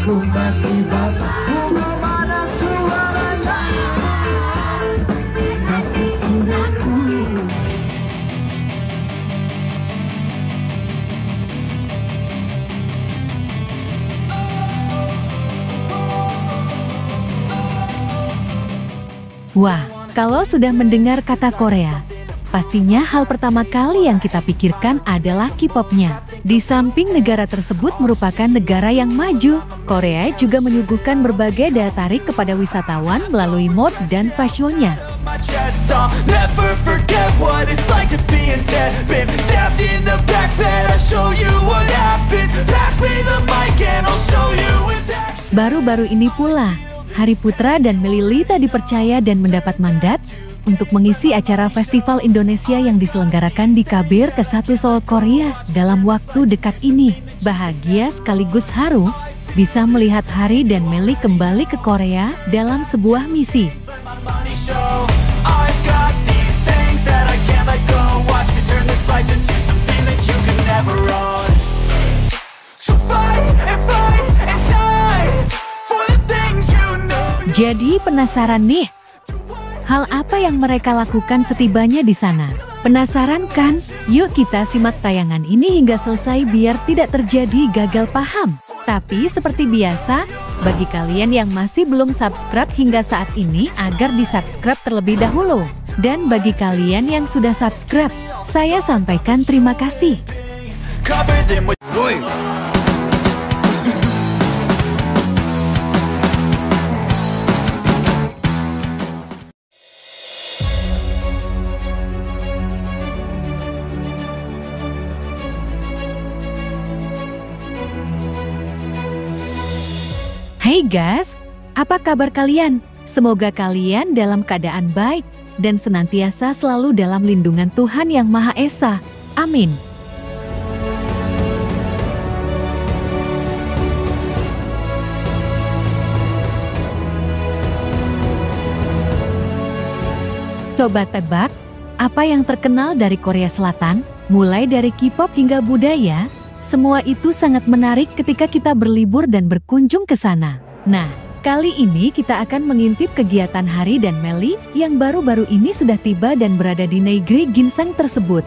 Aku mati bapak bunga mana suaranya kasih cintaku. Wah, kalau sudah mendengar kata Korea, pastinya hal pertama kali yang kita pikirkan adalah K-pop-nya. Di samping negara tersebut merupakan negara yang maju, Korea juga menyuguhkan berbagai daya tarik kepada wisatawan melalui mode dan fashionnya. Baru-baru ini pula, Hari Putra dan Melilita dipercaya dan mendapat mandat untuk mengisi acara Festival Indonesia yang diselenggarakan di KBR ke-1 Seoul, Korea dalam waktu dekat ini. Bahagia sekaligus haru bisa melihat Hari dan Meli kembali ke Korea dalam sebuah misi. Jadi penasaran nih? Hal apa yang mereka lakukan setibanya di sana? Penasaran kan? Yuk kita simak tayangan ini hingga selesai biar tidak terjadi gagal paham. Tapi seperti biasa, bagi kalian yang masih belum subscribe hingga saat ini agar di-subscribe terlebih dahulu. Dan bagi kalian yang sudah subscribe, saya sampaikan terima kasih. Hai guys, apa kabar kalian? Semoga kalian dalam keadaan baik dan senantiasa selalu dalam lindungan Tuhan Yang Maha Esa. Amin. Coba tebak, apa yang terkenal dari Korea Selatan? Mulai dari K-pop hingga budaya, semua itu sangat menarik ketika kita berlibur dan berkunjung ke sana. Nah, kali ini kita akan mengintip kegiatan Hari dan Meli yang baru-baru ini sudah tiba dan berada di negeri ginseng tersebut.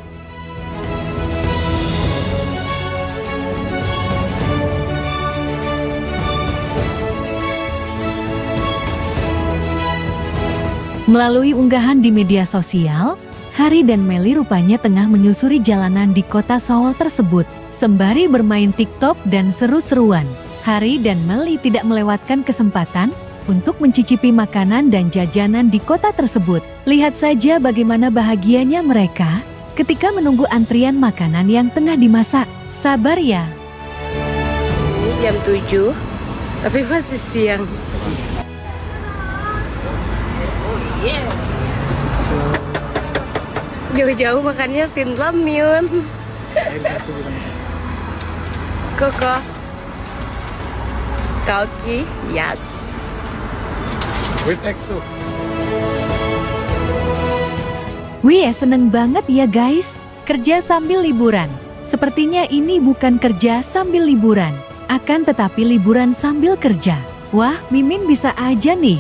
Melalui unggahan di media sosial, Hari dan Meli rupanya tengah menyusuri jalanan di kota Seoul tersebut, sembari bermain TikTok dan seru-seruan. Hari dan Meli tidak melewatkan kesempatan untuk mencicipi makanan dan jajanan di kota tersebut. Lihat saja bagaimana bahagianya mereka ketika menunggu antrian makanan yang tengah dimasak. Sabar ya. Ini jam 7, tapi masih siang. Jauh-jauh makannya sinlamyun. Koko. Kauki, yes. Wih, seneng banget ya guys. Kerja sambil liburan. Sepertinya ini bukan kerja sambil liburan, akan tetapi liburan sambil kerja. Wah, Mimin bisa aja nih.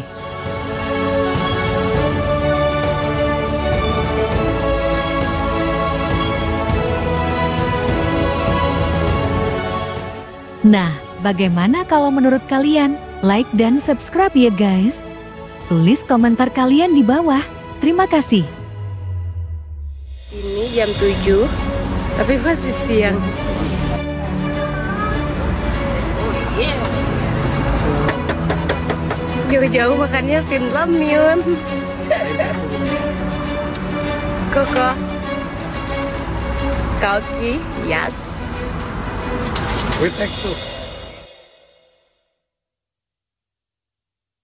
Nah, bagaimana kalau menurut kalian? Like dan subscribe ya guys. Tulis komentar kalian di bawah. Terima kasih. Ini jam 7, tapi masih siang. Jauh-jauh makannya sinlamyun. Koko. Kauki, yes. With X2.